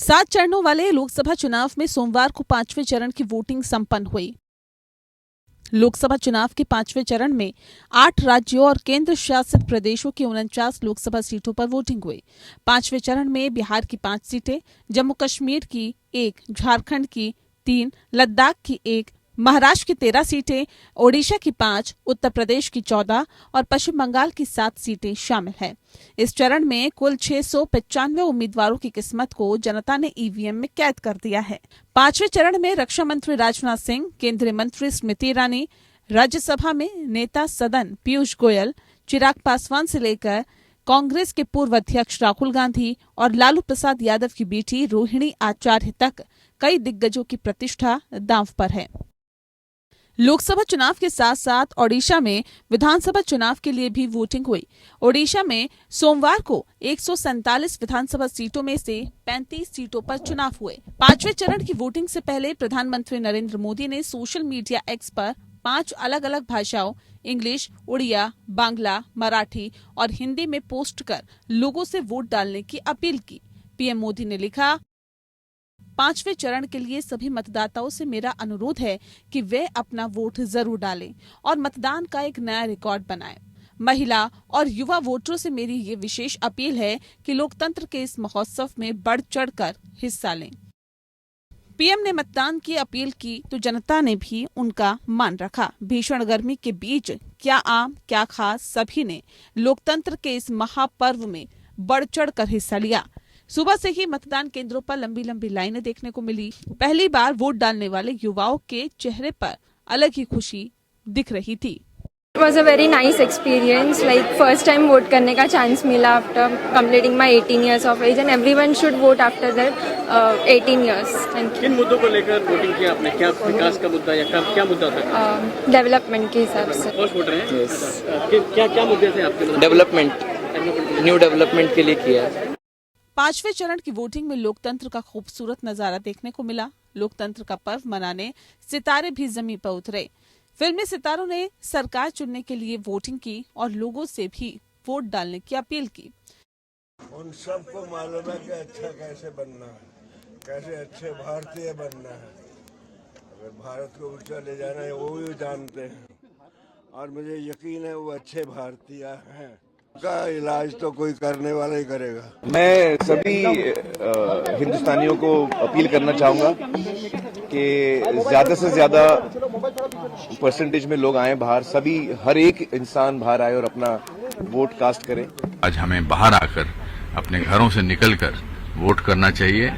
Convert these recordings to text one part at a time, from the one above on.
7 चरणों वाले लोकसभा चुनाव में सोमवार को 5वें चरण की वोटिंग संपन्न हुई। लोकसभा चुनाव के 5वें चरण में 8 राज्यों और केंद्र शासित प्रदेशों की 49 लोकसभा सीटों पर वोटिंग हुई। 5वें चरण में बिहार की 5 सीटें, जम्मू कश्मीर की 1, झारखंड की 3, लद्दाख की 1, महाराष्ट्र की 13 सीटें, ओडिशा की 5, उत्तर प्रदेश की 14 और पश्चिम बंगाल की 7 सीटें शामिल हैं। इस चरण में कुल 695 उम्मीदवारों की किस्मत को जनता ने ईवीएम में कैद कर दिया है। 5वें चरण में रक्षा मंत्री राजनाथ सिंह, केंद्रीय मंत्री स्मृति ईरानी, राज्यसभा में नेता सदन पीयूष गोयल, चिराग पासवान से लेकर कांग्रेस के पूर्व अध्यक्ष राहुल गांधी और लालू प्रसाद यादव की बेटी रोहिणी आचार्य तक कई दिग्गजों की प्रतिष्ठा दांव पर है। लोकसभा चुनाव के साथ साथ ओडिशा में विधानसभा चुनाव के लिए भी वोटिंग हुई। ओडिशा में सोमवार को 147 विधानसभा सीटों में से 35 सीटों पर चुनाव हुए। 5वें चरण की वोटिंग से पहले प्रधानमंत्री नरेंद्र मोदी ने सोशल मीडिया एक्स पर 5 अलग अलग भाषाओं इंग्लिश, उड़िया, बांग्ला, मराठी और हिंदी में पोस्ट कर लोगों से वोट डालने की अपील की। पीएम मोदी ने लिखा, 5वें चरण के लिए सभी मतदाताओं से मेरा अनुरोध है कि वे अपना वोट जरूर डालें और मतदान का एक नया रिकॉर्ड बनाएं। महिला और युवा वोटरों से मेरी ये विशेष अपील है कि लोकतंत्र के इस महोत्सव में बढ़ चढ़कर हिस्सा लें। पीएम ने मतदान की अपील की तो जनता ने भी उनका मान रखा। भीषण गर्मी के बीच क्या आम क्या खास सभी ने लोकतंत्र के इस महापर्व में बढ़ चढ़कर हिस्सा लिया। सुबह से ही मतदान केंद्रों पर लंबी लंबी लाइनें देखने को मिली। पहली बार वोट डालने वाले युवाओं के चेहरे पर अलग ही खुशी दिख रही थी। It was a very nice experience. Like first time vote करने का चांस मिला after completing my 18 years of age and everyone should vote after their 18 years. Thank you. किन मुद्दों को लेकर वोटिंग किया आपने? क्या विकास का मुद्दा या क्या मुद्दा था? डेवलपमेंट के हिसाब से। फर्स्ट वोटर हैं? Yes. क्या मुद्दे थे आपके? डेवलपमेंट, न्यू डेवलपमेंट के लिए किया है। 5वें चरण की वोटिंग में लोकतंत्र का खूबसूरत नजारा देखने को मिला। लोकतंत्र का पर्व मनाने सितारे भी जमीन पर उतरे। फिल्मी सितारों ने सरकार चुनने के लिए वोटिंग की और लोगों से भी वोट डालने की अपील की। उन सबको मालूम है कि अच्छा कैसे बनना है, कैसे अच्छे भारतीय बनना है। अगर भारत को ऊंचा ले जाना है वो भी जानते हैं और मुझे यकीन है वो अच्छे भारतीय हैं। का इलाज तो कोई करने वाला ही करेगा। मैं सभी हिंदुस्तानियों को अपील करना चाहूंगा कि ज्यादा से ज्यादा परसेंटेज में लोग आए बाहर, सभी हर एक इंसान बाहर आए और अपना वोट कास्ट करें। आज हमें बाहर आकर अपने घरों से निकलकर वोट करना चाहिए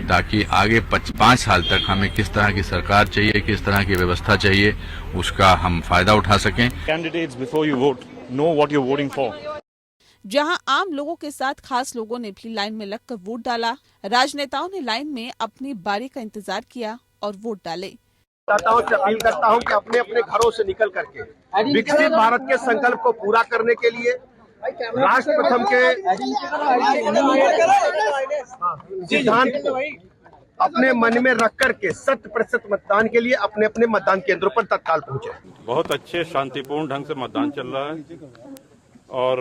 ताकि आगे 5 साल तक हमें किस तरह की सरकार चाहिए, किस तरह की व्यवस्था चाहिए, उसका हम फायदा उठा सकें। Candidates before you vote, know what you're voting for. जहां आम लोगों के साथ खास लोगों ने भी लाइन में लगकर वोट डाला। राजनेताओं ने लाइन में अपनी बारी का इंतजार किया और वोट डाले। मतदाताओं से अपील करता हूं कि अपने अपने घरों से निकल करके विकसित भारत के संकल्प को पूरा करने के लिए राष्ट्र प्रथम के सिद्धांत को अपने मन में रख करके 100% मतदान के लिए अपने अपने मतदान केंद्रों पर तत्काल पहुंचे। बहुत अच्छे शांतिपूर्ण ढंग से मतदान चल रहा है और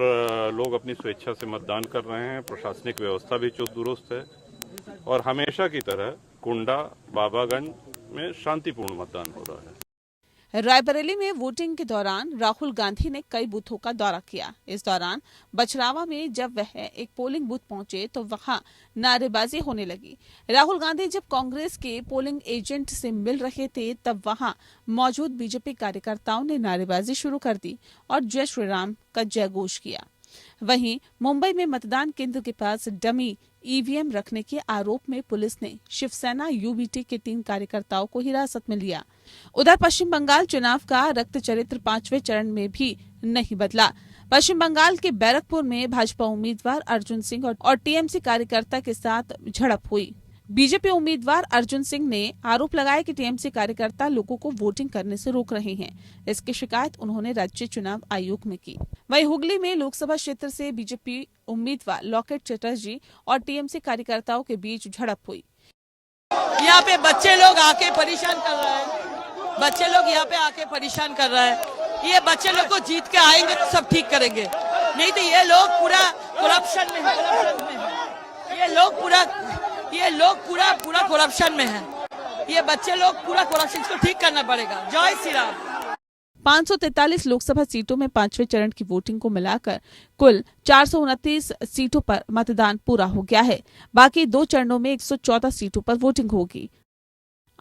लोग अपनी स्वेच्छा से मतदान कर रहे हैं। प्रशासनिक व्यवस्था भी चुस्त दुरुस्त है और हमेशा की तरह कुंडा बाबागंज में शांतिपूर्ण मतदान हो रहा है। रायबरेली में वोटिंग के दौरान राहुल गांधी ने कई बूथों का दौरा किया। इस दौरान बछरावा में जब वह एक पोलिंग बूथ पहुंचे तो वहां नारेबाजी होने लगी। राहुल गांधी जब कांग्रेस के पोलिंग एजेंट से मिल रहे थे तब वहां मौजूद बीजेपी कार्यकर्ताओं ने नारेबाजी शुरू कर दी और जय श्री राम का जयघोष किया। वहीं मुंबई में मतदान केंद्र के पास डमी ईवीएम रखने के आरोप में पुलिस ने शिवसेना यूबीटी के 3 कार्यकर्ताओं को हिरासत में लिया। उधर पश्चिम बंगाल चुनाव का रक्त चरित्र 5वें चरण में भी नहीं बदला। पश्चिम बंगाल के बैरकपुर में भाजपा उम्मीदवार अर्जुन सिंह और टीएमसी कार्यकर्ता के साथ झड़प हुई। बीजेपी उम्मीदवार अर्जुन सिंह ने आरोप लगाया कि टीएमसी कार्यकर्ता लोगों को वोटिंग करने से रोक रहे हैं। इसकी शिकायत उन्होंने राज्य चुनाव आयोग में की। वहीं हुगली में लोकसभा क्षेत्र से बीजेपी उम्मीदवार लॉकेट चटर्जी और टीएमसी कार्यकर्ताओं के बीच झड़प हुई। यहाँ पे बच्चे लोग आके परेशान कर रहे हैं। बच्चे लोग यहाँ पे आके परेशान कर रहे हैं। ये बच्चे लोग को जीत के आएंगे तो सब ठीक करेंगे, नहीं तो ये लोग पूरा करप्शन में ये लोग पूरा ये लोग पूरा पूरा करप्शन में है, ये बच्चे लोग पूरा करप्शन को ठीक करना पड़ेगा। जय श्री राम। 543 लोकसभा सीटों में पांचवें चरण की वोटिंग को मिलाकर कुल 429 सीटों पर मतदान पूरा हो गया है। बाकी 2 चरणों में 114 सीटों पर वोटिंग होगी।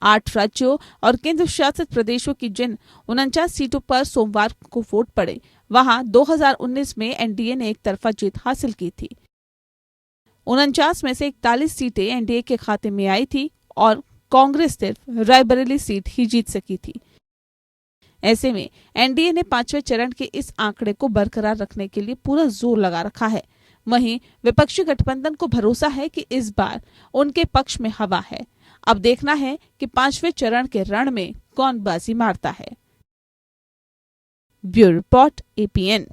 8 राज्यों और केंद्र शासित प्रदेशों की जिन 49 सीटों पर सोमवार को वोट पड़े, वहां 2019 में एनडीए ने एक तरफा जीत हासिल की थी। 49 में से 41 सीटें एनडीए के खाते में आई थी और कांग्रेस सिर्फ रायबरेली सीट ही जीत सकी थी। ऐसे में एनडीए ने 5वें चरण के इस आंकड़े को बरकरार रखने के लिए पूरा जोर लगा रखा है। वहीं विपक्षी गठबंधन को भरोसा है कि इस बार उनके पक्ष में हवा है। अब देखना है कि 5वें चरण के रण में कौन बाजी मारता है। Bureau report, APN।